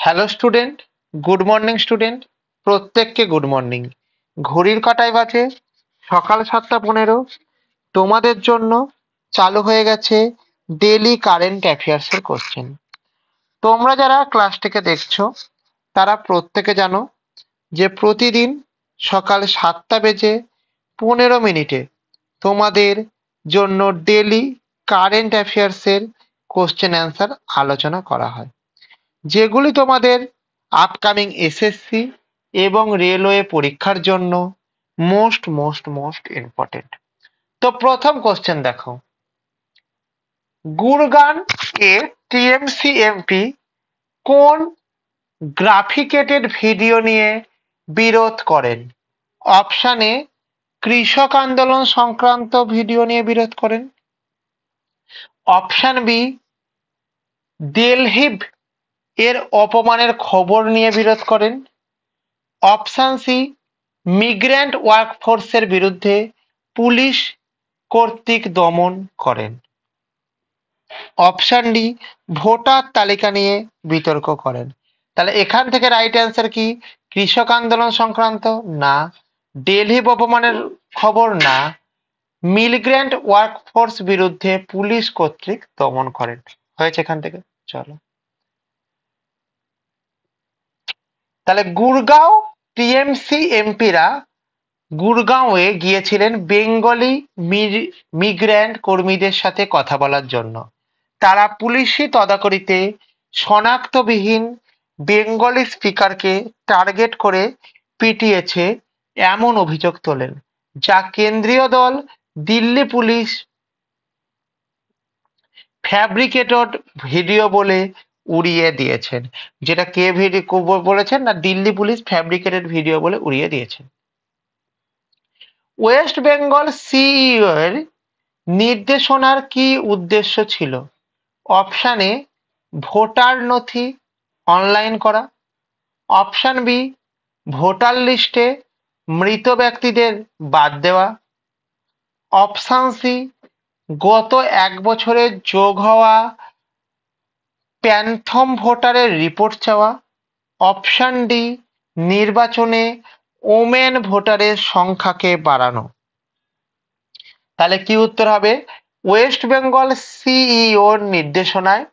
Hello student, good morning student. প্রত্যেককে good morning. ঘড়ির কাঁটায় বাজে সকাল 7:15। তোমাদের জন্য চালু হয়ে গেছে ডেইলি কারেন্ট অ্যাফেয়ার্স এর কোশ্চেন। তোমরা যারা ক্লাসটিকে দেখছো তারা প্রত্যেকে জানো যে প্রতিদিন সকাল 7:15 তোমাদের জন্য ডেইলি কারেন্ট অ্যাফেয়ার্স এর কোশ্চেন অ্যান্সার আলোচনা করা হয়, যেগুলি তোমাদের আপকামিং এসএসসি এবং রেলওয়ে পরীক্ষার জন্য মোস্ট মোস্ট মোস্ট ইম্পর্টেন্ট। তো প্রথম কোশ্চেন দেখো, গুরগান এর টিএমসি এমপি কোন গ্রাফিকেটেড ভিডিও নিয়ে বিরোধ করেন? অপশন এ কৃষক আন্দোলন সংক্রান্ত ভিডিও নিয়ে বিরোধ করেন, অপশন বি দেলহিব এর অপমানের খবর নিয়ে বিরোধ করেন, অপশন সি মিগ্র্যান্ট ওয়ার্কফোর্সের বিরুদ্ধে পুলিশ কর্তৃক দমন করেন, অপশন ডি ভোটার তালিকা নিয়ে বিতর্ক করেন। তাহলে এখান থেকে রাইট অ্যান্সার কি? কৃষক আন্দোলন সংক্রান্ত না, দিল্লি অপমানের খবর না, মিগ্র্যান্ট ওয়ার্কফোর্স বিরুদ্ধে পুলিশ কর্তৃক দমন করেন হয়েছে এখান থেকে। চলো, তাহলে গুরগাঁও টিএমসি এমপিরা গুরগাঁওয়ে গিয়েছিলেন বেঙ্গলি মিগ্র্যান্ট কর্মীদের সাথে কথা বলার জন্য। তারা পুলিশি তদাকরিতে শনাক্তবিহীন বেঙ্গলি স্পিকারকে টার্গেট করে পিটিয়েছে এমন অভিযোগ তোলেন, যা কেন্দ্রীয় দল দিল্লি পুলিশ ফ্যাব্রিকেটেড ভিডিও বলে উড়িয়ে দিয়েছেন। যেটা কে বলেছেন না, দিল্লি পুলিশ ফ্যাব্রিকেটেড ভিডিও বলে উড়িয়ে দিয়েছেন। ওয়েস্ট বেঙ্গল সিইও এর নির্দেশনার কি উদ্দেশ্য ছিল? অপশন এ ভোটার নথি অনলাইন করা, অপশন বি ভোটার লিস্টে মৃত ব্যক্তিদের বাদ দেওয়া, অপশন সি গত 1 বছরে যোগ হওয়া প্যান্থম ভোটারের রিপোর্ট চাওয়া, অপশন ডি নির্বাচনে ওমেন ভোটারের সংখ্যাকে বাড়ানো। তাহলে কি উত্তর হবে? ওয়েস্ট বেঙ্গল সিইওর নির্দেশনায়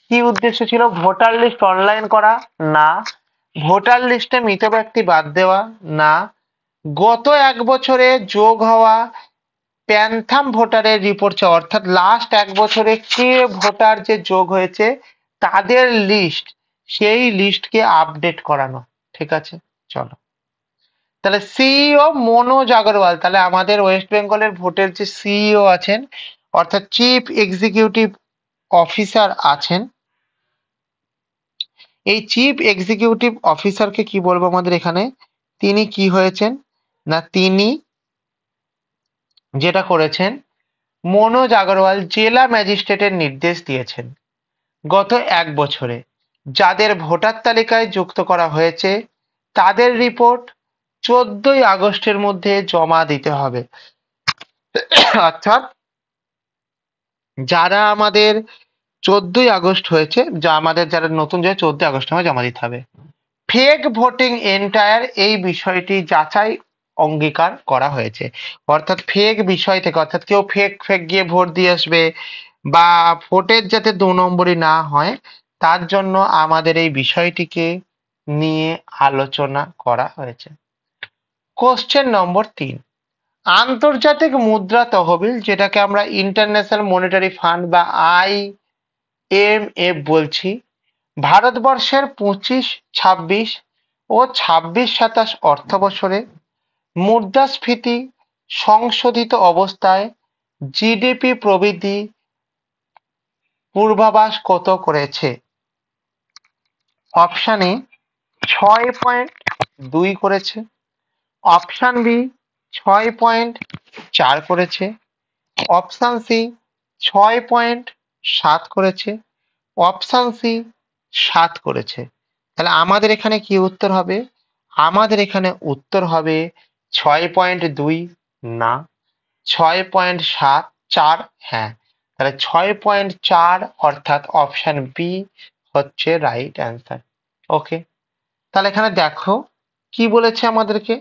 কি উদ্দেশ্য ছিল? ভোটার লিস্ট অনলাইন করা না, ভোটার লিস্টে মৃত ব্যক্তি বাদ দেওয়া না, গত 1 বছরে যোগ হওয়া প্যান্থাম ভোটারের রিপোর্ট চাওয়া, অর্থাৎ লাস্ট 1 বছরে কে ভোটার যে যোগ হয়েছে তাদের লিস্ট, সেই লিস্টকে আপডেট করানো। ঠিক আছে, চলো, তাহলে সিইও মনোজ আগরওয়াল, তাহলে আমাদের ওয়েস্ট বেঙ্গলের ভোটের যে সিইও আছেন অর্থাৎ চিফ এক্সিকিউটিভ অফিসার আছেন, এই চিফ এক্সিকিউটিভ অফিসারকে কি বলবো আমাদের এখানে? তিনি কি হয়েছেন না, তিনি যেটা করেছেন, মনোজ আগরওয়াল জেলা ম্যাজিস্ট্রেটের নির্দেশ দিয়েছেন গত 1 বছরে যাদের ভোটার তালিকায় যুক্ত করা হয়েছে তাদের রিপোর্ট 14ই আগস্টের মধ্যে জমা দিতে হবে। অর্থাৎ যারা আমাদের 14ই আগস্ট হয়েছে, যা আমাদের যারা নতুন যে 14ই আগস্ট সময় জমা দিতে হবে। ফেক ভোটিং এন্টায়ার এই বিষয়টি যাচাই অঙ্গীকার করা হয়েছে, অর্থাৎ ফেক বিষয় থেকে, অর্থাৎ কেউ ফেক ফেক গিয়ে ভোট দিয়ে আসবে বা ভোটের যাতে 2 নম্বরই না হয় তার জন্য আমাদের এই বিষয়টিকে নিয়ে আলোচনা করা হয়েছে। কোশ্চেন নম্বর 3, আন্তর্জাতিক মুদ্রা তহবিল, যেটাকে আমরা ইন্টারন্যাশনাল মনিটারি ফান্ড বা IMF বলছি, ভারতবর্ষের 25-26 ও 26-27 অর্থবছরে মুদ্রাস্ফীতি সংশোধিত অবস্থায় জিডিপি প্রবৃদ্ধি পূর্বাভাস কত করেছে? অপশন এ 6.2 করেছে, অপশন বি 6.4 করেছে, অপশন সি 6.7 করেছে, অপশন সি 7 করেছে। তাহলে আমাদের এখানে কি উত্তর হবে? আমাদের এখানে উত্তর হবে 6.2 না, 6.7, 4 হ্যাঁ, তাহলে 6.4 অর্থাৎ অপশন বি হচ্ছে রাইট অ্যান্সার। ওকে, তাহলে এখানে দেখো কি বলেছে আমাদেরকে।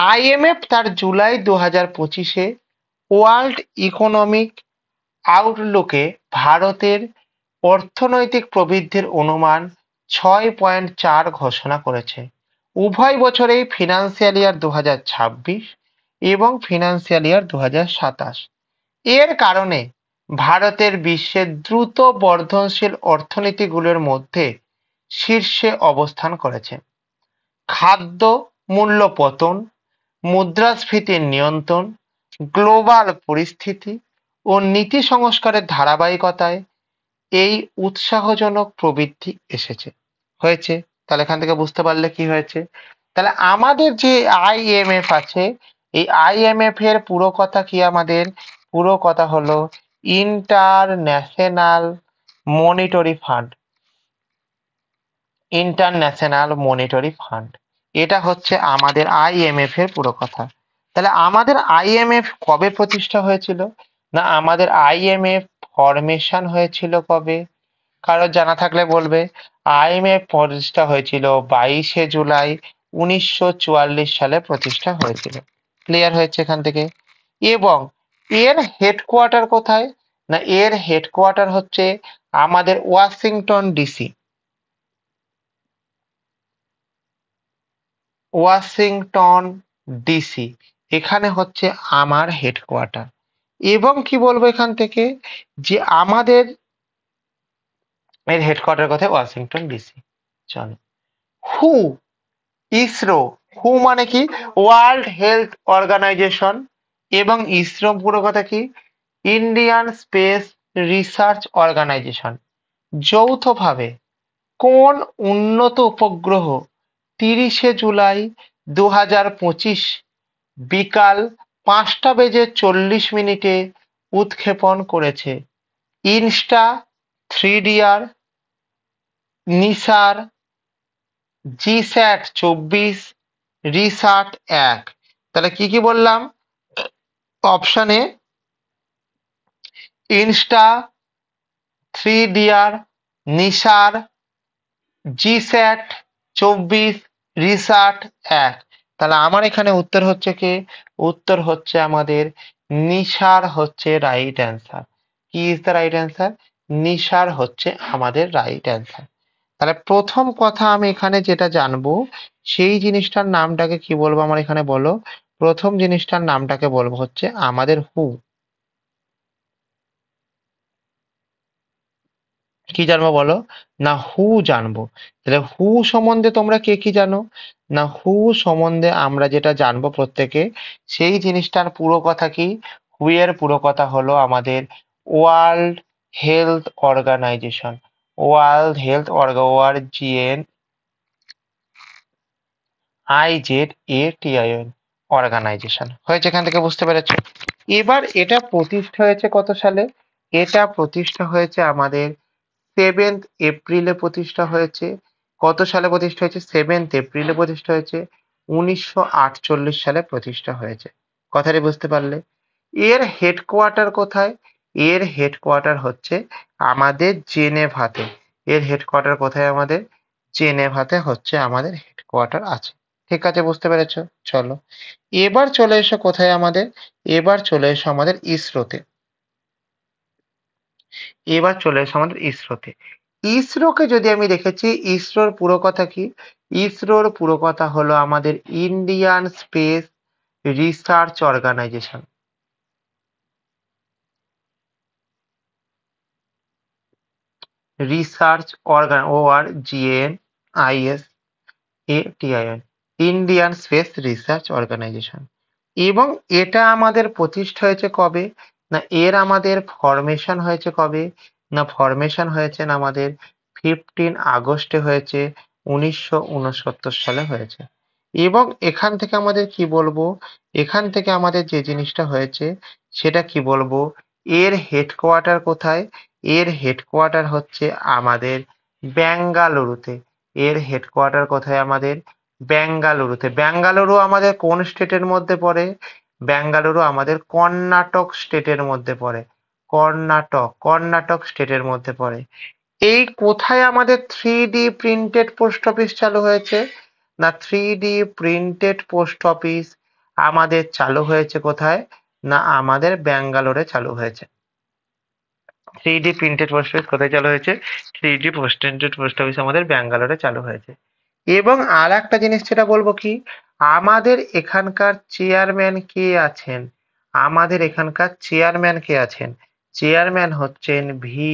আইএমএফ তার জুলাই 2025-এ ওয়ার্ল্ড ইকোনমিক আউটলুকে ভারতের অর্থনৈতিক প্রবৃদ্ধির অনুমান 6.4 ঘোষণা করেছে। উভয় বছরেই ফিনান্সিয়াল ইয়ার 2026 এবং ফিনান্সিয়াল ইয়ার 2027। এর কারণে ভারতের বিশ্বের দ্রুত বর্ধনশীল অর্থনীতিগুলোর মধ্যে শীর্ষে অবস্থান করেছে। খাদ্য মূল্য পতন, মুদ্রাস্ফীতির নিয়ন্ত্রণ, গ্লোবাল পরিস্থিতি ও নীতি সংস্কারের ধারাবাহিকতায় এই উৎসাহজনক প্রবৃদ্ধি হয়েছে। তাহলে এখান থেকে বুঝতে পারলে কি হয়েছে। তাহলে আমাদের যে আইএমএফ আছে, এই আইএমএফ এর পুরো কথা কি, আমাদের পুরো কথা হলো international monetary fund. International monetary fund, এটা হচ্ছে আমাদের আইএমএফ এর পুরো কথা। তাহলে আমাদের আইএমএফ কবে প্রতিষ্ঠা হয়েছিল? না, আমাদের আইএমএফ ফরমেশন হয়েছিল কবে? কারোর জানা থাকলে বলবে। আইএমএফ প্রতিষ্ঠা হয়েছিল 22শে জুলাই 1944 সালে প্রতিষ্ঠা হয়েছিল। ক্লিয়ার হয়েছে এখান থেকে? এবং এর হেডকোয়ার্টার কোথায়? না, এর হেডকোয়ার্টার হচ্ছে আমাদের ওয়াশিংটন ডিসি। ওয়াশিংটন ডিসি, এখানে হচ্ছে আমার হেডকোয়ার্টার। এবং কি বলবো এখান থেকে, যে আমাদের এর হেডকোয়ার্টার কোথায়? Washington DC. চলো, হু, ইসরো। হু মানে কি? World Health Organization. এবং ইসরো পুরো কথা কি? Indian Space Research Organisation. যৌথভাবে কোন উন্নত উপগ্রহ 30শে জুলাই 2025 বিকাল 5:40 উৎক্ষেপণ করেছে? INSAT, 3DR, NISAR, GSAT, RISAT. তাহলে কি কি বললাম? অপশনে Insta, 3DR, NISAR, GSAT, RISAT. তাহলে আমার এখানে উত্তর হচ্ছে কি? উত্তর হচ্ছে আমাদের নিসার হচ্ছে রাইট অ্যান্সার। কি is the right answer? Nisar হচ্ছে আমাদের রাইট অ্যান্সার। তাহলে প্রথম কথা আমি এখানে যেটা জানবো, সেই জিনিসটার নামটাকে কি বলবো আমার এখানে বলো। প্রথম জিনিসটার নামটাকে বলবো হচ্ছে আমাদের হু। কি জানবো বলো? না, হু জানবো। তাহলে হু সম্বন্ধে তোমরা কে কি জানো? না, হু সম্বন্ধে আমরা যেটা জানবো প্রত্যেকে, সেই জিনিসটার পুরো কথা কি? হু এর পুরো কথা হলো আমাদের World Health Organization. World Health ORGN IZATION organization হয়েছে। এখান থেকে বুঝতে পেরেছো? এবার এটা প্রতিষ্ঠা হয়েছে কত সালে? এটা প্রতিষ্ঠা হয়েছে আমাদের 7th এপ্রিলে প্রতিষ্ঠা হয়েছে। কত সালে প্রতিষ্ঠা হয়েছে? 7th এপ্রিলে প্রতিষ্ঠা হয়েছে। 1948 সালে প্রতিষ্ঠা হয়েছে। কথাটি বুঝতে পারলে? এর হেডকোয়ার্টার কোথায়? এর হেডকোয়ার্টার হচ্ছে আমাদের জেনেভাতে। এর হেডকোয়ার্টার কোথায়? আমাদের জেনেভাতে হচ্ছে আমাদের হেডকোয়ার্টার আছে। ঠিক আছে, বুঝতে পেরেছো? চলো, এবার চলে এসো কোথায় আমাদের? এবার চলে এসো আমাদের ইসরোতে। এবার চলে এসো আমাদের ইসরোতে। ইসরোকে যদি আমি দেখেছি, ইসরোর পুরো কথা কি? ইসরোর পুরো কথা হলো আমাদের Indian Space Research Organisation. Research organ ORGNISATION, Indian Space Research Organisation. এবং এটা আমাদের প্রতিষ্ঠা হয়েছে কবে? না, এর আমাদের ফরমেশন হয়েছে কবে? না, ফরমেশন হয়েছে না আমাদের 15 আগস্টে হয়েছে, 1969 সালে হয়েছে। এবং এখান থেকে আমাদের কি বলবো, এখান থেকে আমাদের যে জিনিসটা হয়েছে সেটা কি বলবো, এর হেডকোয়ার্টার কোথায়? এর হেডকোয়ার্টার হচ্ছে আমাদের বেঙ্গালুরুতে। এর হেডকোয়ার্টার কোথায়? আমাদের বেঙ্গালুরুতে। বেঙ্গালুরু আমাদের কোন স্টেটের মধ্যে পড়ে? ব্যাঙ্গালুরু আমাদের কর্ণাটক স্টেটের মধ্যে পড়ে। কর্ণাটক স্টেটের মধ্যে পড়ে। এই কোথায় আমাদের 3D প্রিন্টেড পোস্ট অফিস চালু হয়েছে? না 3D প্রিন্টেড পোস্ট অফিস আমাদের চালু হয়েছে কোথায়? না আমাদের ব্যাঙ্গালোরে চালু হয়েছে। 3D প্রিন্টেড পোস্ট অফিস কোথায় চালু হয়েছে? 3D প্রিন্টেড পোস্ট অফিস আমাদের ব্যাঙ্গালোরে চালু হয়েছে। এবং আর একটা জিনিস যেটা বলবো কি, আমাদের এখানকার চেয়ারম্যান কে আছেন? আমাদের এখানকার চেয়ারম্যান কে আছেন? চেয়ারম্যান হচ্ছেন V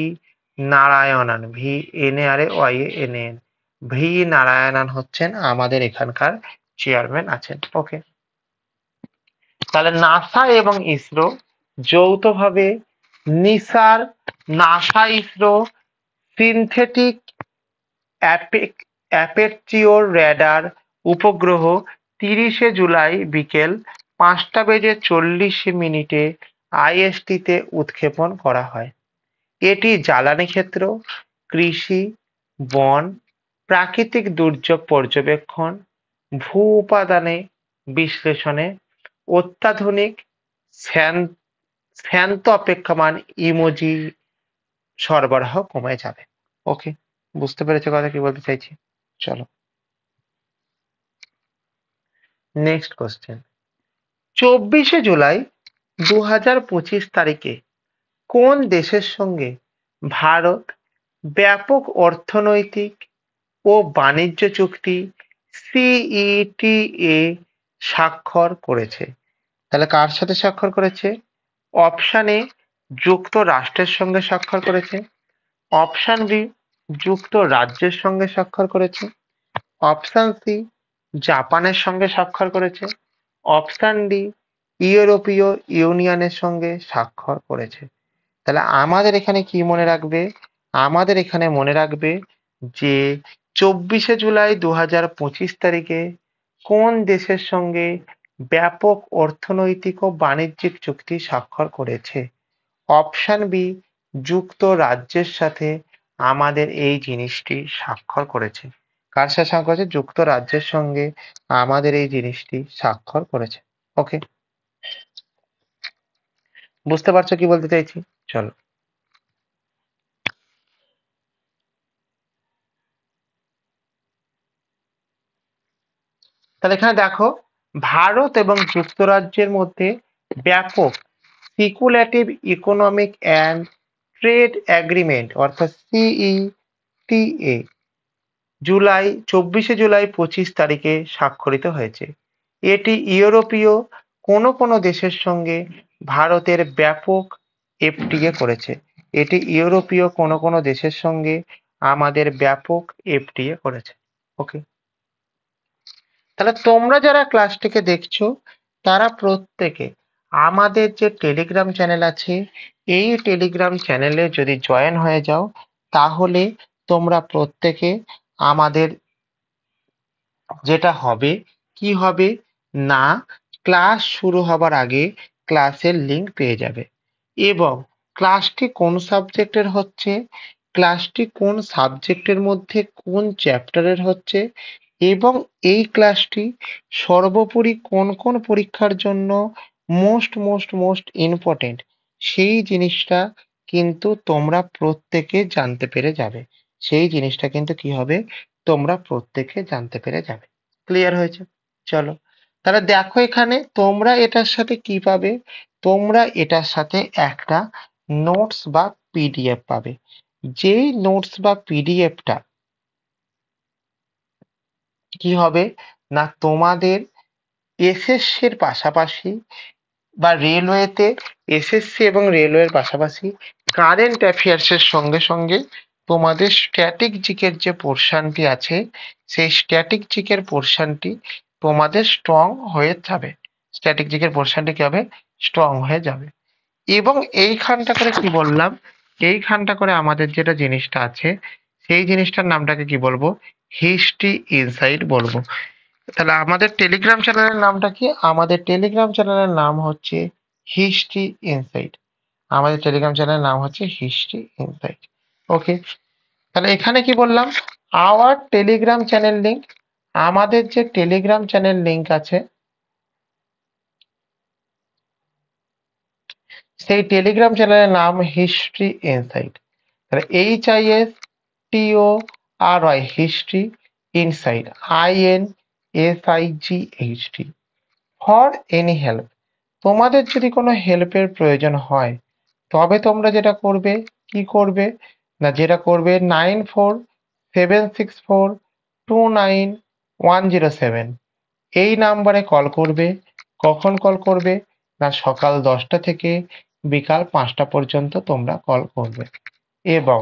Narayanan, VNARAYNN, V Narayanan হচ্ছেন আমাদের এখানকার চেয়ারম্যান আছেন। ওকে, তাহলে নাসা এবং ইসরো যৌথভাবে NISAR NASA ISRO synthetic aperture radar উপগ্রহ 30শে জুলাই বিকেল 5:40 IST-তে উৎক্ষেপণ করা হয়। এটি জ্বালানি ক্ষেত্র, কৃষি, বন, প্রাকৃতিক দুর্যোগ পর্যবেক্ষণ, ভূ উপাদানে বিশ্লেষণে অত্যাধুনিক শ্যান্ত অপেক্ষমান ইমোজি সরবরাহ কমে যাবে। ওকে, বুঝতে পেরেছো কথা কি বলতে চাইছি? চলো নেক্সট কোশ্চেন। 24শে জুলাই 2025 তারিখে কোন দেশের সঙ্গে ভারত ব্যাপক অর্থনৈতিক ও বাণিজ্য চুক্তি CETA স্বাক্ষর করেছে? তাহলে কার সাথে স্বাক্ষর করেছে? অপশন এ যুক্তরাষ্ট্রের সঙ্গে স্বাক্ষর করেছে, অপশন বি যুক্তরাজ্যের সঙ্গে স্বাক্ষর করেছে, অপশন সি জাপানের সঙ্গে স্বাক্ষর করেছে, অপশন ডি ইউরোপীয় ইউনিয়নের সঙ্গে স্বাক্ষর করেছে। তাহলে আমাদের এখানে কি মনে রাখবে? আমাদের এখানে মনে রাখবে যে 24শে জুলাই 2025 তারিখে কোন দেশের সঙ্গে ব্যাপক অর্থনৈতিক ও বাণিজ্যিক চুক্তি স্বাক্ষর করেছে? অপশন বি যুক্তরাজ্যের সাথে আমাদের এই জিনিসটি স্বাক্ষর করেছে। কার সাথে স্বাক্ষর করেছে? যুক্তরাজ্যের সঙ্গে আমাদের এই জিনিসটি স্বাক্ষর করেছে। ওকে, বুঝতে পারছো কি বলতে চাইছি? চলো তাহলে এখানে দেখো, ভারত এবং যুক্তরাজ্যের মধ্যে ব্যাপক স্পিকুলেটিভ ইকোনমিক অ্যান্ড ট্রেড এগ্রিমেন্ট অর্থাৎ CETA 24শে জুলাই 25 তারিখে স্বাক্ষরিত হয়েছে। এটি ইউরোপীয় কোনো দেশের সঙ্গে ভারতের ব্যাপক FTA করেছে। এটি ইউরোপীয় কোনো দেশের সঙ্গে আমাদের ব্যাপক FTA করেছে। ওকে, তাহলে তোমরা যারা ক্লাসটিকে দেখছো তারা প্রত্যেকে আমাদের যে টেলিগ্রাম চ্যানেল আছে এই টেলিগ্রাম চ্যানেলে যদি জয়েন হয়ে যাও তাহলে তোমরা প্রত্যেকে আমাদের যেটা হবে কি হবে না ক্লাস শুরু হবার আগে ক্লাসের লিংক পেয়ে যাবে এবং ক্লাসটি কোন সাবজেক্টের হচ্ছে, ক্লাসটি কোন সাবজেক্টের মধ্যে কোন চ্যাপ্টারের হচ্ছে এবং এই ক্লাসটি সর্বোপরি কোন কোন পরীক্ষার জন্য মোস্ট ইম্পর্টেন্ট সেই জিনিসটা কিন্তু তোমরা প্রত্যেকে জানতে পেরে যাবে। সেই জিনিসটা কিন্তু কি হবে তোমরা প্রত্যেকে জানতে পেরে যাবে। ক্লিয়ার হয়েছে? চলো তাহলে দেখো এখানে তোমরা এটার সাথে কি পাবে? তোমরা এটার সাথে একটা নোটস বা পিডিএফ পাবে। যেই নোটস বা পিডিএফটা কি হবে না তোমাদের এসএসসির পাশাপাশি বা রেলওয়েতে এসএসসি এবং রেলওয়ের পাশাপাশি কারেন্ট অ্যাফেয়ার্সের সঙ্গে সঙ্গে তোমাদের স্ট্যাটিক জিকের যে পোর্শনটি আছে সেই স্ট্যাটিক জিকের পোর্শনটি তোমাদের স্ট্রং হয়ে যাবে। স্ট্যাটিক জিকের পোর্শনটি কি হবে? স্ট্রং হয়ে যাবে। এবং এইখানটা করে কি বললাম, এইখানটা করে আমাদের যেটা জিনিসটা আছে সেই জিনিসটার নামটাকে কি বলবো? হিস্ট্রি ইনসাইট বলবো। তাহলে আমাদের টেলিগ্রাম চ্যানেলের নামটা কি? আমাদের টেলিগ্রাম চ্যানেলের নাম হচ্ছে হিস্ট্রি ইনসাইট। আমাদের টেলিগ্রাম চ্যানেলের নাম হচ্ছে হিস্ট্রি ইনসাইট। ওকে, তাহলে এখানে কি বললাম? আওয়ার টেলিগ্রাম চ্যানেল লিঙ্ক, আমাদের যে টেলিগ্রাম চ্যানেল লিঙ্ক আছে সেই টেলিগ্রাম চ্যানেলের নাম হিস্ট্রি ইনসাইট। তাহলে HISTORY history insight INSIGHT। For any help, তোমাদের যদি কোনো হেল্পের প্রয়োজন হয় তবে তোমরা যেটা করবে, কি করবে না, যেটা করবে 9476429107 এই নাম্বারে কল করবে। কখন কল করবে না, সকাল 10টা থেকে বিকাল 5টা পর্যন্ত তোমরা কল করবে, এবং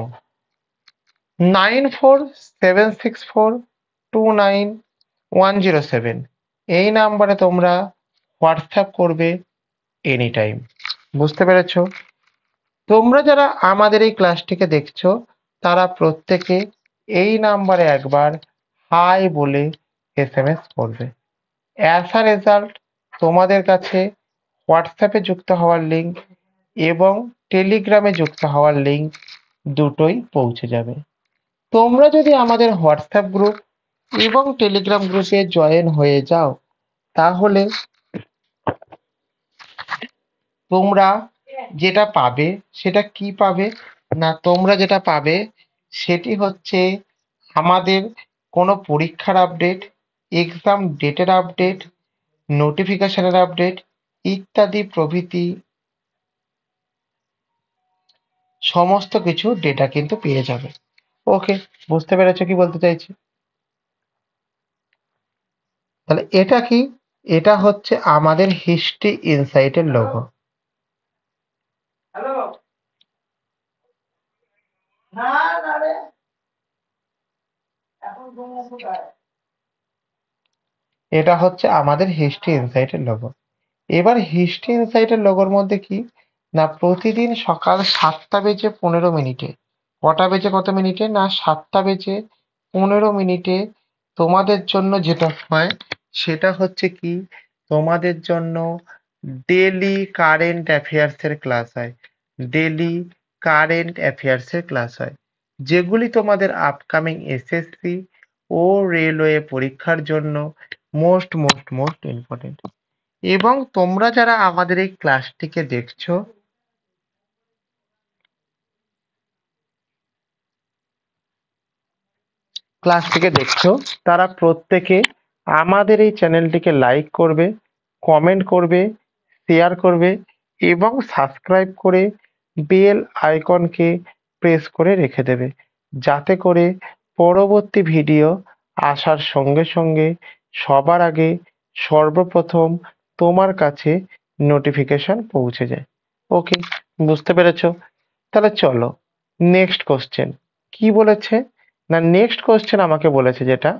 9476429107 এই নাম্বারে তোমরা হোয়াটসঅ্যাপ করবে এনি টাইম। বুঝতে পেরেছো? তোমরা যারা আমাদের এই ক্লাসটিকে দেখছো তারা প্রত্যেকে এই নাম্বারে একবার হাই বলে SMS করবে। অ্যাজ আ রেজাল্ট তোমাদের কাছে হোয়াটসঅ্যাপে যুক্ত হওয়ার লিঙ্ক এবং টেলিগ্রামে যুক্ত হওয়ার লিঙ্ক দুটোই পৌঁছে যাবে। তোমরা যদি আমাদের হোয়াটসঅ্যাপ গ্রুপ এবং টেলিগ্রাম গ্রুপে জয়েন হয়ে যাও তাহলে তোমরা যেটা পাবে সেটা কি পাবে না, তোমরা যেটা পাবে সেটি হচ্ছে আমাদের কোনো পরীক্ষার আপডেট, এক্সাম ডেটের আপডেট, নোটিফিকেশনের আপডেট ইত্যাদি প্রভৃতি সমস্ত কিছু ডেটা কিন্তু পেয়ে যাবে। ওকে, বুঝতে পেরেছো কি বলতে চাইছি? তাহলে এটা কি, এটা হচ্ছে আমাদের হিস্ট্রি ইনসাইটের লোগো। এটা হচ্ছে আমাদের হিস্ট্রি ইনসাইটের লোগো। এবার হিস্ট্রি ইনসাইটের লোগোর মধ্যে কি না, প্রতিদিন সকাল 7টা বেজে 15 মিনিটে, কটা বেজে কত মিনিটে না 7টা বেজে 15 মিনিটে তোমাদের জন্য যেটা হয় সেটা হচ্ছে কি, তোমাদের জন্য ডেলি কারেন্ট অ্যাফেয়ার্সের ক্লাস হয়। ডেলি কারেন্ট অ্যাফেয়ার্সের ক্লাস হয়, যেগুলি তোমাদের আপকামিং SSC ও রেলওয়ে পরীক্ষার জন্য মোস্ট মোস্ট মোস্ট ইম্পর্টেন্ট। এবং তোমরা যারা আমাদের এই ক্লাসটিকে দেখছো তারা প্রত্যেকে আমাদের এই চ্যানেলটিকে লাইক করবে, কমেন্ট করবে, শেয়ার করবে এবং সাবস্ক্রাইব করে বেল আইকনকে প্রেস করে রেখে দেবে, যাতে করে পরবর্তী ভিডিও আসার সঙ্গে সঙ্গে সবার আগে সর্বপ্রথম তোমার কাছে নোটিফিকেশন পৌঁছে যায়। ওকে, বুঝতে পেরেছো? তাহলে চলো নেক্সট কোশ্চেন কি বলেছে না, নেক্সট কোশ্চেন আমাকে বলেছে যেটা,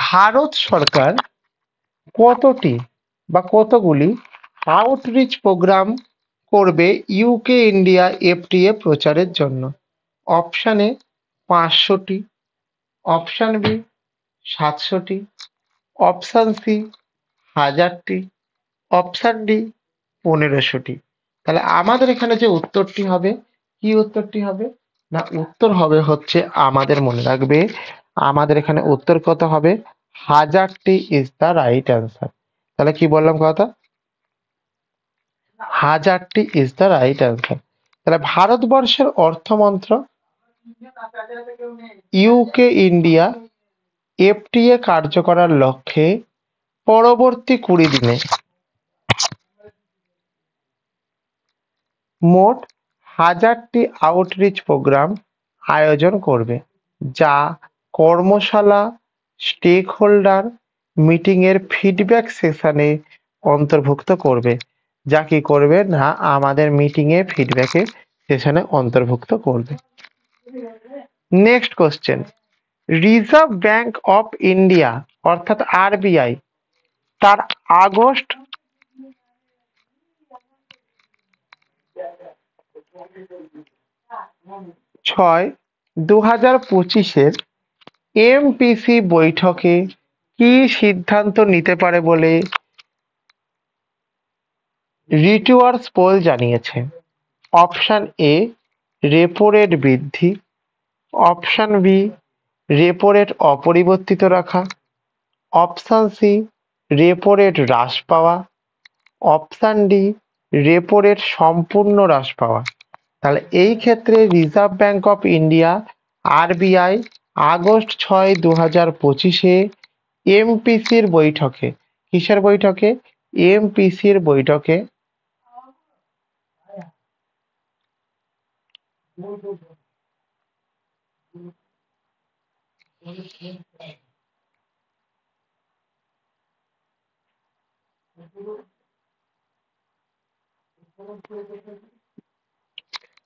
ভারত সরকার কতটি বা কতগুলি আউটরিচ প্রোগ্রাম করবে ইউকে ইন্ডিয়া FTA প্রচারের জন্য? অপশন এ 500টি, অপশন বি 700টি, অপশন সি 1000টি, অপশন ডি 1500টি। তাহলে আমাদের এখানে যে উত্তরটি হবে, কি উত্তরটি হবে না, উত্তর হবে হচ্ছে, আমাদের মনে রাখবে আমাদের এখানে উত্তর কত হবে, 1000টি ইজ দ্য রাইট অ্যান্সার। তাহলে কি বললাম কথা, 1000টি ইজ দ্য রাইট অ্যান্সার। তাহলে ভারতবর্ষের অর্থমন্ত্রক ইউকে ইন্ডিয়া FTA কার্য করার লক্ষ্যে পরবর্তী 20 দিনে মোট 1000টি আউটরিচ প্রোগ্রাম আয়োজন করবে, যা কর্মশালা, স্টেক হোল্ডার মিটিং এর ফিডব্যাক সেশনে অন্তর্ভুক্ত করবে। যা কি করবে না, আমাদের মিটিং এ ফিডব্যাকে সেশনে অন্তর্ভুক্ত করবে। Next question, reserve bank of India অর্থাৎ RBI তার আগস্ট 6, 2025 MPC বৈঠকে কি সিদ্ধান্ত নিতে পারে বলে রিটুয়ার্স পোল জানিয়েছে। অপশন এ রেপো রেট বৃদ্ধি, অপশন বি রেপো রেট অপরিবর্তিত রাখা, অপশন সি রেপো রেট হ্রাস পাওয়া, অপশন ডি রেপো রেট সম্পূর্ণ হ্রাস পাওয়া। তাহলে এই ক্ষেত্রে reserve bank of India RBI August 6, 2025 এমপিসির বৈঠকে, কিসের বৈঠকে? এমপিসির বৈঠকে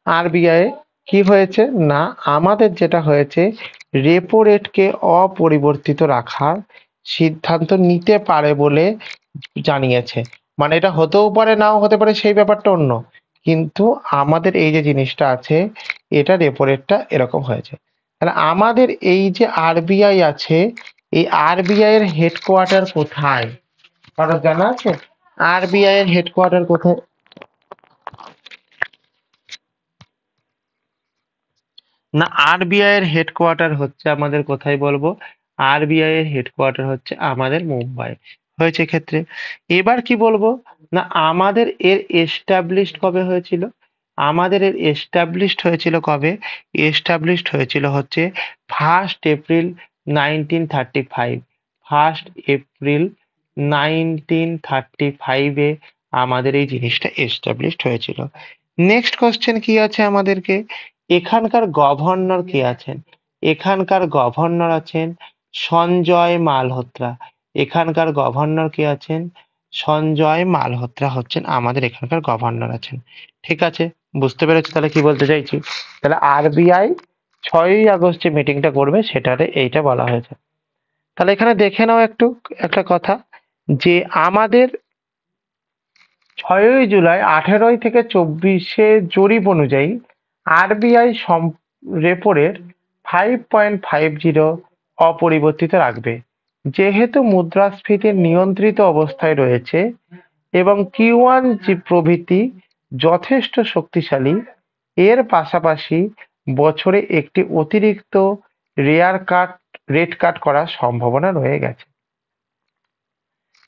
আরবিআই কি হয়েছে না, আমাদের যেটা হয়েছে রেপো রেটকে অপরিবর্তিত রাখার সিদ্ধান্ত নিতে পারে বলে জানিয়েছে। মানে এটা হতেও পারে নাও হতে পারে, সেই ব্যাপারটা অন্য, কিন্তু আমাদের এই যে জিনিসটা আছে এটা রেপো রেটটা এরকম হয়েছে। তাহলে আমাদের এই যে আরবিআই আছে, এই আরবিআই এর হেডকোয়ার্টার কোথায় কারো জানা আছে? আরবিআই এর হেডকোয়ার্টার কোথায়? না, আরবিআই এর হেডকোয়ার্টার হচ্ছে আমাদের কোথায় বলবো? আরবিআই এর হেডকোয়ার্টার হচ্ছে আমাদের মুম্বাই হয়েছে ক্ষেত্রে। এবার কি বলবো না, আমাদের এর এস্টাবলিশড কবে হয়েছিল? আমাদের এর এস্টাবলিশড হয়েছিল কবে? এস্টাবলিশড হয়েছিল হচ্ছে 1 এপ্রিল 1935। 1 এপ্রিল 1935 এ আমাদের এই জিনিসটা এস্টাবলিশড হয়েছিল। নেক্সট কোশ্চেন কি আছে আমাদেরকে? এখানকার গভর্নর কে আছেন? এখানকার গভর্নর আছেন সঞ্জয় মালহোত্রা। এখানকার গভর্নর কে আছেন? সঞ্জয় মালহোত্রা হচ্ছেন আমাদের এখানকার গভর্নর আছেন। ঠিক আছে, বুঝতে পেরেছো তাহলে কি বলতে চাইছি? তাহলে আরবিআই 6ই আগস্ট যে মিটিংটা করবে সেটারে এইটা বলা হয়েছে। তাহলে এখানে দেখে নাও একটু একটা কথা, যে আমাদের 6ই জুলাই 18 থেকে 24 জরিপ অনুযায়ী আরবিআই রেপো রেট 5.50 অপরিবর্তিত রাখবে, যেহেতু মুদ্রাস্ফীতি নিয়ন্ত্রিত অবস্থায় রয়েছে এবং Q1 প্রবৃদ্ধি যথেষ্ট শক্তিশালী। এর পাশাপাশি বছরে একটি অতিরিক্ত রেট কাট করার সম্ভাবনা রয়ে গেছে।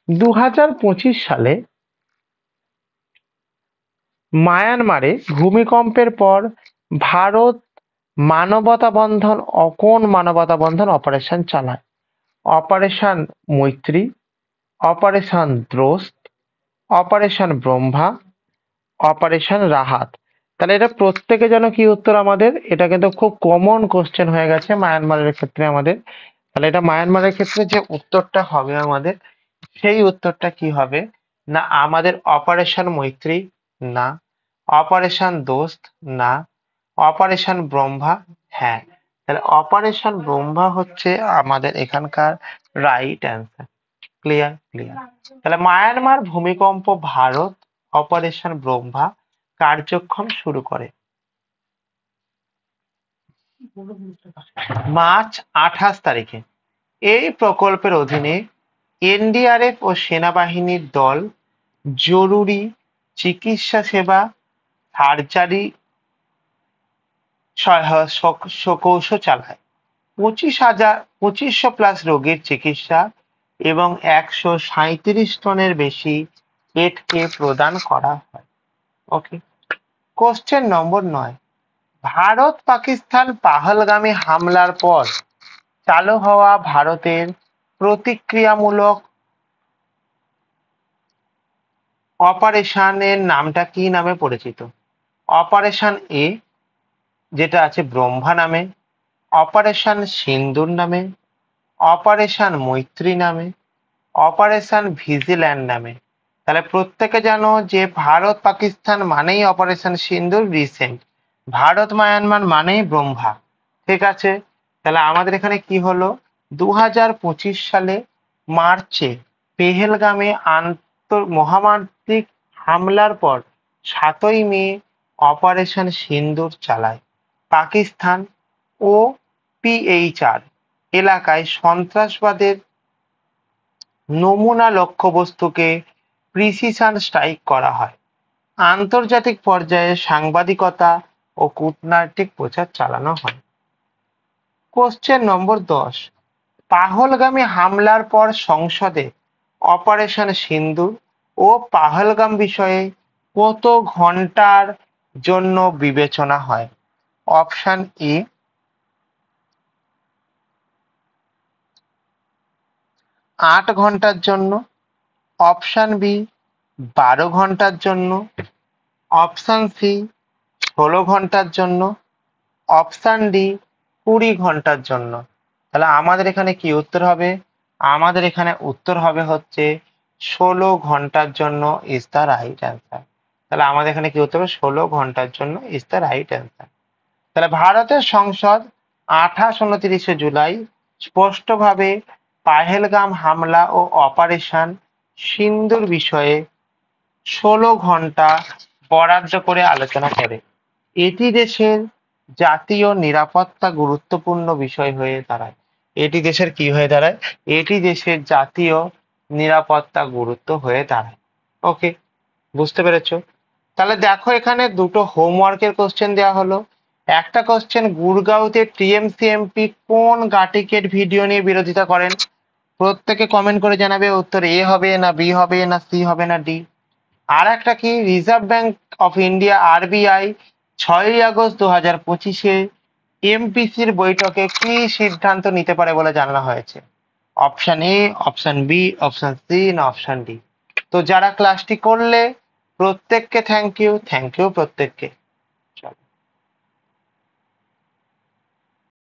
2025 সালে মায়ানমারে ভূমিকম্পের পর ভারত কোন মানবতা বন্ধন অপারেশন চালায়? Operation Maitri, operation Dost, operation Brahma, operation Rahat. তাহলে এটা প্রত্যেকে যেন কি উত্তর আমাদের? এটা কিন্তু খুব কমন কোশ্চেন হয়ে গেছে মায়ানমারের ক্ষেত্রে আমাদের। তাহলে এটা মায়ানমারের ক্ষেত্রে যে উত্তরটা হবে আমাদের, সেই উত্তরটা কি হবে না, আমাদের অপারেশন মৈত্রী না, অপারেশন দোস্ত না, অপারেশন ব্রহ্মা হ্যাঁ। তাহলে অপারেশন ব্রহ্মা হচ্ছে আমাদের এখানকার রাইট অ্যান্সার। Clear clear. তাহলে মায়ানমার ভূমিকম্প ভারত অপারেশন ব্রহ্মা কার্যক্রম শুরু করে মার্চ 28 তারিখে। এই প্রকল্পের অধীনে এনডিআরএফ ও সেনাবাহিনীর দল জরুরি চিকিৎসা সেবা, সার্জারি কৌশল চালায়। 2500 প্লাস রোগীর চিকিৎসা এবং 137 টনের বেশি পেটকে প্রদান করা হয়। ওকে, কোশ্চেন নম্বর 9। ভারত পাকিস্তান পাহলগামী হামলার পর চালু হওয়া ভারতের প্রতিক্রিয়ামূলক অপারেশনের নামটা কি নামে পরিচিত? অপারেশন এ যেটা আছে ব্রহ্মা নামে, অপারেশন সিন্দুর নামে, অপারেশন মৈত্রী নামে, অপারেশন ভিজিল্যান্ড নামে। তাহলে প্রত্যেকে জানো যে ভারত পাকিস্তান মানেই অপারেশন সিন্দুর রিসেন্ট, ভারত মায়ানমার মানেই ব্রহ্মা। ঠিক আছে, তাহলে আমাদের এখানে কি হলো, 2025 সালে মার্চে পেহেলগামে মহামান্ত্রিক হামলার পর 7ই মে অপারেশন সিন্দুর চালায় পাকিস্তান ও PHR এলাকায় সন্ত্রাসবাদের নমুনা লক্ষ্যবস্তুকে প্রিসিশন স্ট্রাইক করা হয়। আন্তর্জাতিক পর্যায়ে সাংবাদিকতা ও কূটনৈতিক প্রচার চালানো হয়। কোশ্চেন নম্বর 10, পাহলগামী হামলার পর সংসদে অপারেশন সিন্দুর ও পাহলগাম বিষয়ে কত ঘন্টার জন্য বিবেচনা হয়? অপশন এ 8 ঘন্টার জন্য, অপশন বি 12 ঘন্টার জন্য, অপশন সি 16 ঘন্টার জন্য, অপশন ডি 20 ঘন্টার জন্য। তাহলে আমাদের এখানে কি উত্তর হবে? আমাদের এখানে উত্তর হবে হচ্ছে 16 ঘন্টার জন্য ইজ দ্য রাইট অ্যান্সার। তাহলে আমাদের এখানে কি উত্তর হবে? 16 ঘন্টার জন্য ইজ দ্য রাইট অ্যান্সার। তাহলে ভারতের সংসদ 28-29 জুলাই স্পষ্টভাবে পাহেলগাম হামলা ও অপারেশন সিন্দুর বিষয়ে 16 ঘন্টা বরাদ্দ করে আলোচনা করে। এটি দেশের জাতীয় নিরাপত্তা গুরুত্বপূর্ণ বিষয় হয়ে দাঁড়ায়। এটি দেশের কি হয়ে দাঁড়ায়? এটি দেশের জাতীয় নিরাপত্তা গুরুত্ব হয়ে দাঁড়ায়। ওকে, বুঝতে পেরেছো? তাহলে দেখো এখানে দুটো হোমওয়ার্কের কোশ্চেন দেওয়া হলো। একটা কোশ্চেন, গুরগাঁওতে টিএমসি এমপি কোন গাটিকেট ভিডিও নিয়ে বিরোধিতা করেন? প্রত্যেকে কমেন্ট করে জানাবে উত্তর এ হবে না বি হবে না সি হবে না ডি। আর একটা কি, reserve bank of India RBI 6 August 2025-এ এমপিসির বৈঠকে কি সিদ্ধান্ত নিতে পারে বলে জানানো হয়েছে? Option A, option B, option C না অপশন ডি। তো যারা ক্লাসটি করলে প্রত্যেককে থ্যাংক ইউ প্রত্যেককে।